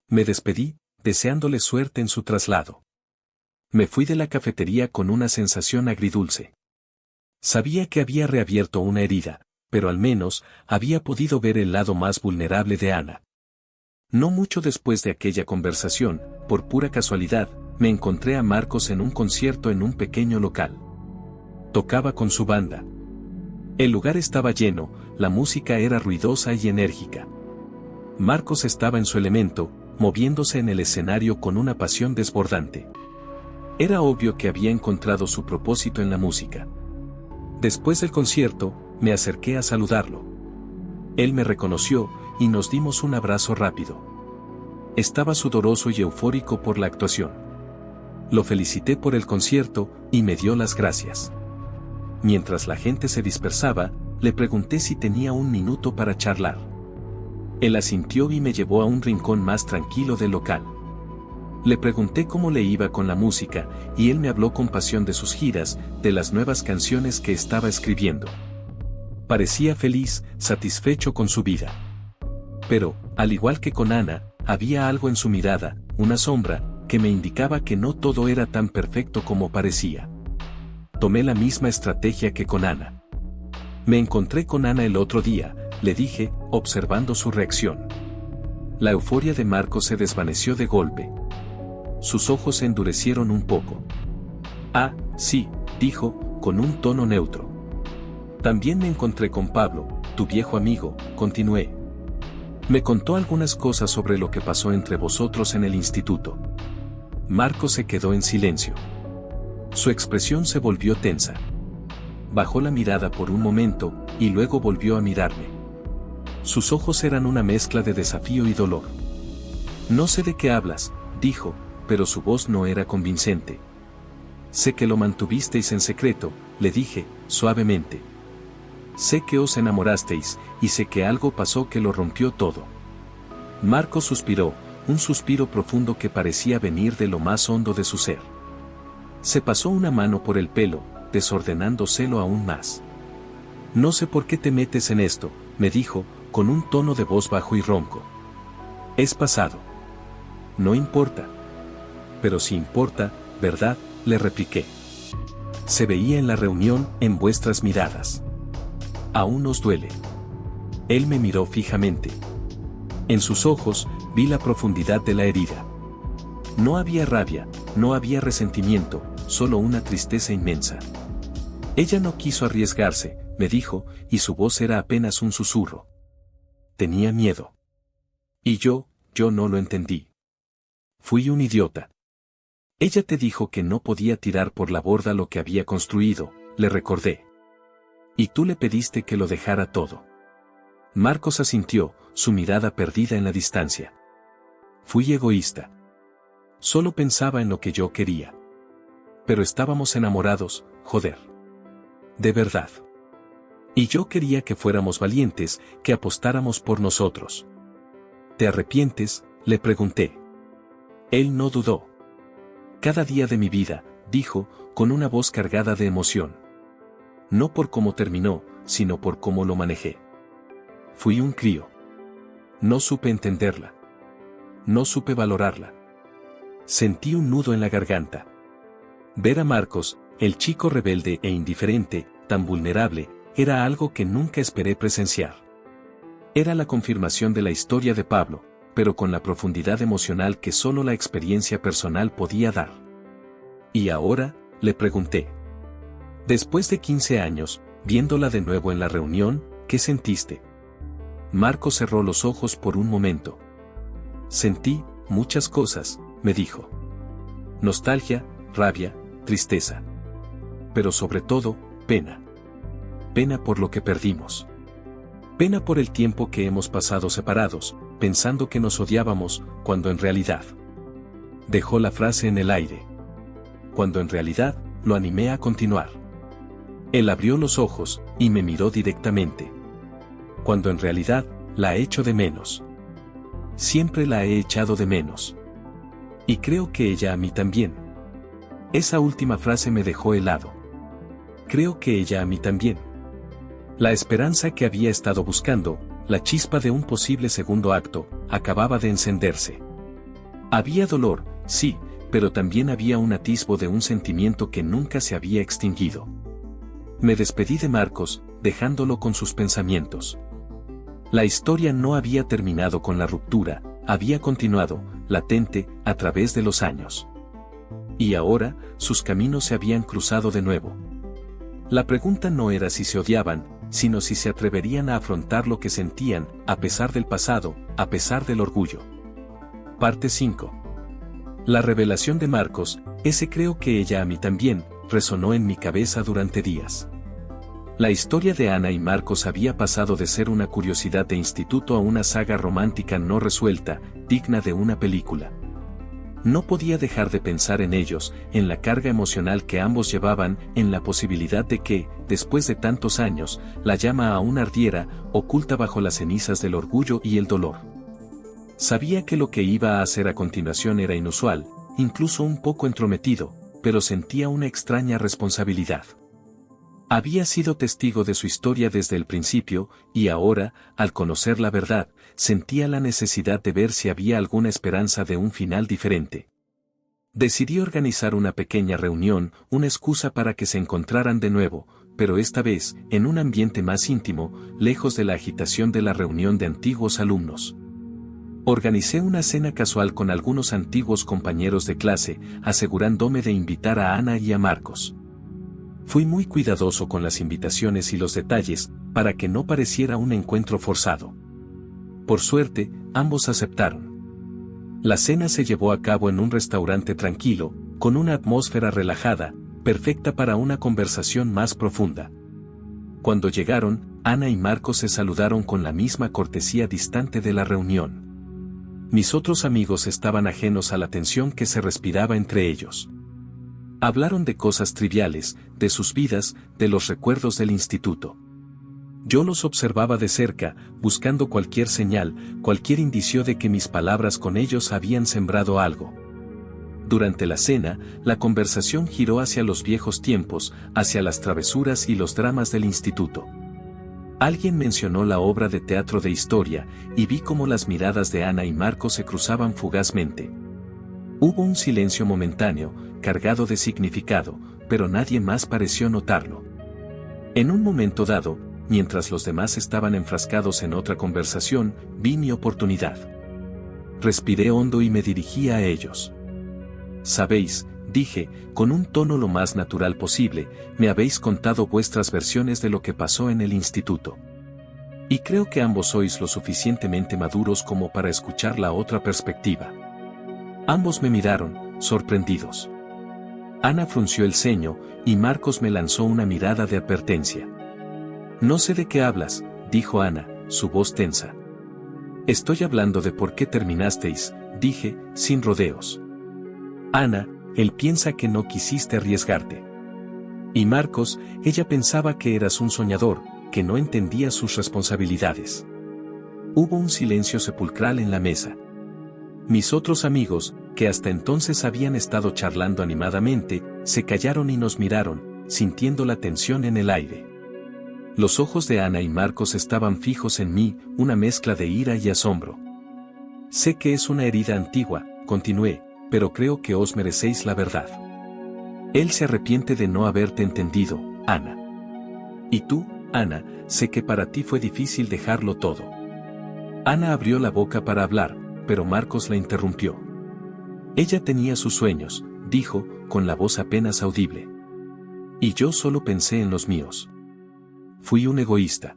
[SPEAKER 1] Me despedí, deseándole suerte en su traslado. Me fui de la cafetería con una sensación agridulce. Sabía que había reabierto una herida, pero al menos había podido ver el lado más vulnerable de Ana. No mucho después de aquella conversación, por pura casualidad, me encontré a Marcos en un concierto en un pequeño local. Tocaba con su banda. El lugar estaba lleno, la música era ruidosa y enérgica. Marcos estaba en su elemento, moviéndose en el escenario con una pasión desbordante. Era obvio que había encontrado su propósito en la música. Después del concierto, me acerqué a saludarlo. Él me reconoció, y nos dimos un abrazo rápido. Estaba sudoroso y eufórico por la actuación. Lo felicité por el concierto, y me dio las gracias. Mientras la gente se dispersaba, le pregunté si tenía un minuto para charlar. Él asintió y me llevó a un rincón más tranquilo del local. Le pregunté cómo le iba con la música, y él me habló con pasión de sus giras, de las nuevas canciones que estaba escribiendo. Parecía feliz, satisfecho con su vida. Pero, al igual que con Ana, había algo en su mirada, una sombra, que me indicaba que no todo era tan perfecto como parecía. Tomé la misma estrategia que con Ana. Me encontré con Ana el otro día, le dije, observando su reacción. La euforia de Marcos se desvaneció de golpe. Sus ojos se endurecieron un poco. Ah, sí, dijo, con un tono neutro. También me encontré con Pablo, tu viejo amigo, continué. Me contó algunas cosas sobre lo que pasó entre vosotros en el instituto. Marcos se quedó en silencio. Su expresión se volvió tensa. Bajó la mirada por un momento, y luego volvió a mirarme. Sus ojos eran una mezcla de desafío y dolor. No sé de qué hablas, dijo, pero su voz no era convincente. Sé que lo mantuvisteis en secreto, le dije, suavemente. Sé que os enamorasteis, y sé que algo pasó que lo rompió todo. Marcos suspiró, un suspiro profundo que parecía venir de lo más hondo de su ser. Se pasó una mano por el pelo, desordenándoselo aún más. No sé por qué te metes en esto, me dijo, con un tono de voz bajo y ronco. Es pasado. No importa. Pero sí importa, ¿verdad?, le repliqué. Se veía en la reunión, en vuestras miradas. Aún os duele. Él me miró fijamente. En sus ojos, vi la profundidad de la herida. No había rabia, no había resentimiento, solo una tristeza inmensa. Ella no quiso arriesgarse, me dijo, y su voz era apenas un susurro. Tenía miedo. Y yo no lo entendí. Fui un idiota. Ella te dijo que no podía tirar por la borda lo que había construido, le recordé. Y tú le pediste que lo dejara todo. Marcos asintió, su mirada perdida en la distancia. Fui egoísta. Solo pensaba en lo que yo quería. Pero estábamos enamorados, joder. De verdad. Y yo quería que fuéramos valientes, que apostáramos por nosotros. ¿Te arrepientes?, le pregunté. Él no dudó. Cada día de mi vida, dijo, con una voz cargada de emoción. No por cómo terminó, sino por cómo lo manejé. Fui un crío. No supe entenderla. No supe valorarla. Sentí un nudo en la garganta. Ver a Marcos, el chico rebelde e indiferente, tan vulnerable, era algo que nunca esperé presenciar. Era la confirmación de la historia de Pablo, pero con la profundidad emocional que solo la experiencia personal podía dar. ¿Y ahora?, le pregunté. Después de 15 años, viéndola de nuevo en la reunión, ¿qué sentiste? Marcos cerró los ojos por un momento. Sentí muchas cosas, me dijo. Nostalgia, rabia, tristeza. Pero sobre todo, pena. Pena por lo que perdimos. Pena por el tiempo que hemos pasado separados, pensando que nos odiábamos, cuando en realidad. Dejó la frase en el aire. Cuando en realidad, lo animé a continuar. Él abrió los ojos, y me miró directamente. Cuando en realidad, la echo de menos. Siempre la he echado de menos. Y creo que ella a mí también. Esa última frase me dejó helado. creo que ella a mí también. La esperanza que había estado buscando, la chispa de un posible segundo acto, acababa de encenderse. Había dolor, sí, pero también había un atisbo de un sentimiento que nunca se había extinguido. Me despedí de Marcos, dejándolo con sus pensamientos. La historia no había terminado con la ruptura, había continuado, latente, a través de los años. Y ahora, sus caminos se habían cruzado de nuevo. La pregunta no era si se odiaban, sino si se atreverían a afrontar lo que sentían, a pesar del pasado, a pesar del orgullo. Parte 5. La revelación de Marcos, ese creo que ella a mí también, resonó en mi cabeza durante días. La historia de Ana y Marcos había pasado de ser una curiosidad de instituto a una saga romántica no resuelta, digna de una película. No podía dejar de pensar en ellos, en la carga emocional que ambos llevaban, en la posibilidad de que, después de tantos años, la llama aún ardiera, oculta bajo las cenizas del orgullo y el dolor. Sabía que lo que iba a hacer a continuación era inusual, incluso un poco entrometido, pero sentía una extraña responsabilidad. Había sido testigo de su historia desde el principio, y ahora, al conocer la verdad, sentía la necesidad de ver si había alguna esperanza de un final diferente. Decidí organizar una pequeña reunión, una excusa para que se encontraran de nuevo, pero esta vez, en un ambiente más íntimo, lejos de la agitación de la reunión de antiguos alumnos. Organicé una cena casual con algunos antiguos compañeros de clase, asegurándome de invitar a Ana y a Marcos. Fui muy cuidadoso con las invitaciones y los detalles, para que no pareciera un encuentro forzado. Por suerte, ambos aceptaron. La cena se llevó a cabo en un restaurante tranquilo, con una atmósfera relajada, perfecta para una conversación más profunda. Cuando llegaron, Ana y Marcos se saludaron con la misma cortesía distante de la reunión. Mis otros amigos estaban ajenos a la tensión que se respiraba entre ellos. Hablaron de cosas triviales, de sus vidas, de los recuerdos del instituto. Yo los observaba de cerca, buscando cualquier señal, cualquier indicio de que mis palabras con ellos habían sembrado algo. Durante la cena, la conversación giró hacia los viejos tiempos, hacia las travesuras y los dramas del instituto. Alguien mencionó la obra de teatro de historia, y vi cómo las miradas de Ana y Marcos se cruzaban fugazmente. Hubo un silencio momentáneo, cargado de significado, pero nadie más pareció notarlo. En un momento dado, mientras los demás estaban enfrascados en otra conversación, vi mi oportunidad. Respiré hondo y me dirigí a ellos. Sabéis, dije, con un tono lo más natural posible, me habéis contado vuestras versiones de lo que pasó en el instituto. Y creo que ambos sois lo suficientemente maduros como para escuchar la otra perspectiva. Ambos me miraron, sorprendidos. Ana frunció el ceño, y Marcos me lanzó una mirada de advertencia. No sé de qué hablas, dijo Ana, su voz tensa. Estoy hablando de por qué terminasteis, dije, sin rodeos. Ana, él piensa que no quisiste arriesgarte. Y Marcos, ella pensaba que eras un soñador, que no entendía sus responsabilidades. Hubo un silencio sepulcral en la mesa. Mis otros amigos, que hasta entonces habían estado charlando animadamente, se callaron y nos miraron, sintiendo la tensión en el aire. Los ojos de Ana y Marcos estaban fijos en mí, una mezcla de ira y asombro. Sé que es una herida antigua, continué, pero creo que os merecéis la verdad. Él se arrepiente de no haberte entendido, Ana. Y tú, Ana, sé que para ti fue difícil dejarlo todo. Ana abrió la boca para hablar, pero Marcos la interrumpió. Ella tenía sus sueños, dijo, con la voz apenas audible. Y yo solo pensé en los míos. Fui un egoísta.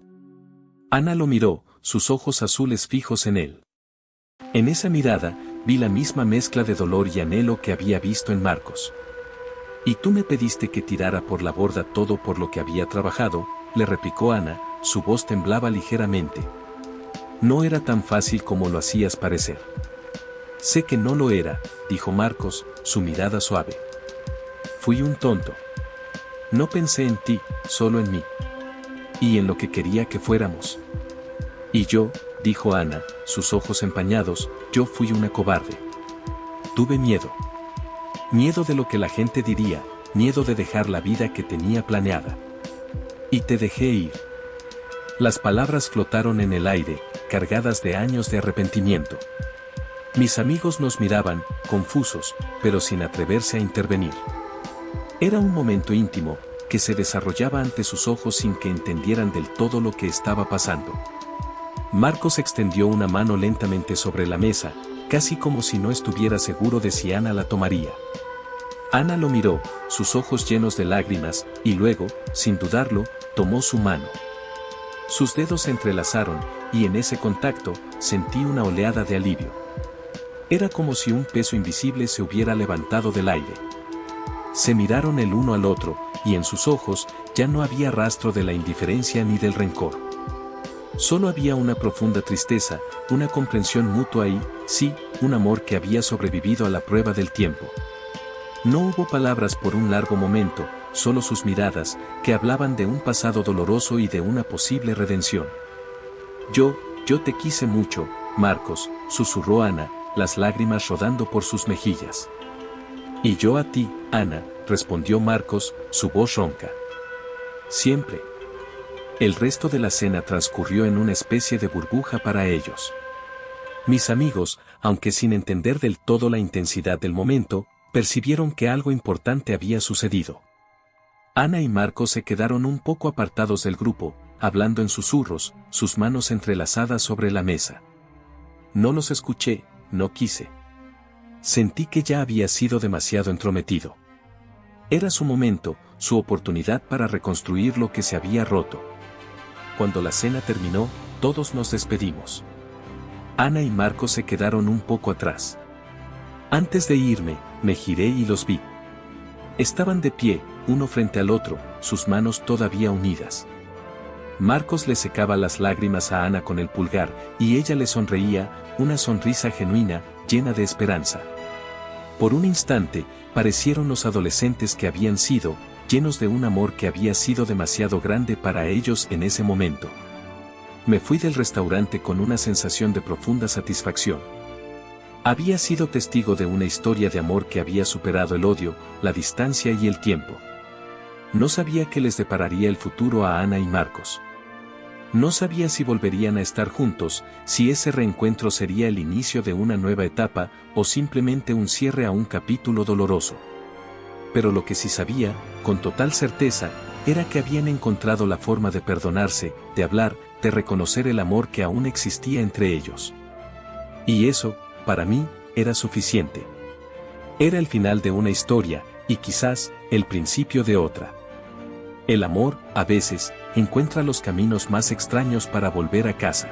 [SPEAKER 1] Ana lo miró, sus ojos azules fijos en él. En esa mirada, vi la misma mezcla de dolor y anhelo que había visto en Marcos. Y tú me pediste que tirara por la borda todo por lo que había trabajado, le replicó Ana, su voz temblaba ligeramente. No era tan fácil como lo hacías parecer. Sé que no lo era, dijo Marcos, su mirada suave. Fui un tonto. No pensé en ti, solo en mí. Y en lo que quería que fuéramos. Y yo, dijo Ana, sus ojos empañados, yo fui una cobarde. Tuve miedo. Miedo de lo que la gente diría, miedo de dejar la vida que tenía planeada. Y te dejé ir. Las palabras flotaron en el aire, cargadas de años de arrepentimiento. Mis amigos nos miraban, confusos, pero sin atreverse a intervenir. Era un momento íntimo, que se desarrollaba ante sus ojos sin que entendieran del todo lo que estaba pasando. Marcos extendió una mano lentamente sobre la mesa, casi como si no estuviera seguro de si Ana la tomaría. Ana lo miró, sus ojos llenos de lágrimas, y luego, sin dudarlo, tomó su mano. Sus dedos se entrelazaron, y en ese contacto, sentí una oleada de alivio. Era como si un peso invisible se hubiera levantado del aire. Se miraron el uno al otro, y en sus ojos, ya no había rastro de la indiferencia ni del rencor. Solo había una profunda tristeza, una comprensión mutua y, sí, un amor que había sobrevivido a la prueba del tiempo. No hubo palabras por un largo momento, solo sus miradas, que hablaban de un pasado doloroso y de una posible redención. Yo te quise mucho, Marcos, susurró Ana, las lágrimas rodando por sus mejillas. Y yo a ti, Ana, respondió Marcos, su voz ronca. Siempre. El resto de la cena transcurrió en una especie de burbuja para ellos. Mis amigos, aunque sin entender del todo la intensidad del momento, percibieron que algo importante había sucedido. Ana y Marcos se quedaron un poco apartados del grupo, hablando en susurros, sus manos entrelazadas sobre la mesa. No los escuché, no quise. Sentí que ya había sido demasiado entrometido. Era su momento, su oportunidad para reconstruir lo que se había roto. Cuando la cena terminó, todos nos despedimos. Ana y Marcos se quedaron un poco atrás. Antes de irme, me giré y los vi. Estaban de pie, uno frente al otro, sus manos todavía unidas. Marcos le secaba las lágrimas a Ana con el pulgar, y ella le sonreía, una sonrisa genuina, llena de esperanza. Por un instante, parecieron los adolescentes que habían sido, llenos de un amor que había sido demasiado grande para ellos en ese momento. Me fui del restaurante con una sensación de profunda satisfacción. Había sido testigo de una historia de amor que había superado el odio, la distancia y el tiempo. No sabía qué les depararía el futuro a Ana y Marcos. No sabía si volverían a estar juntos, si ese reencuentro sería el inicio de una nueva etapa, o simplemente un cierre a un capítulo doloroso. Pero lo que sí sabía, con total certeza, era que habían encontrado la forma de perdonarse, de hablar, de reconocer el amor que aún existía entre ellos. Y eso, para mí, era suficiente. Era el final de una historia, y quizás, el principio de otra. El amor, a veces, encuentra los caminos más extraños para volver a casa.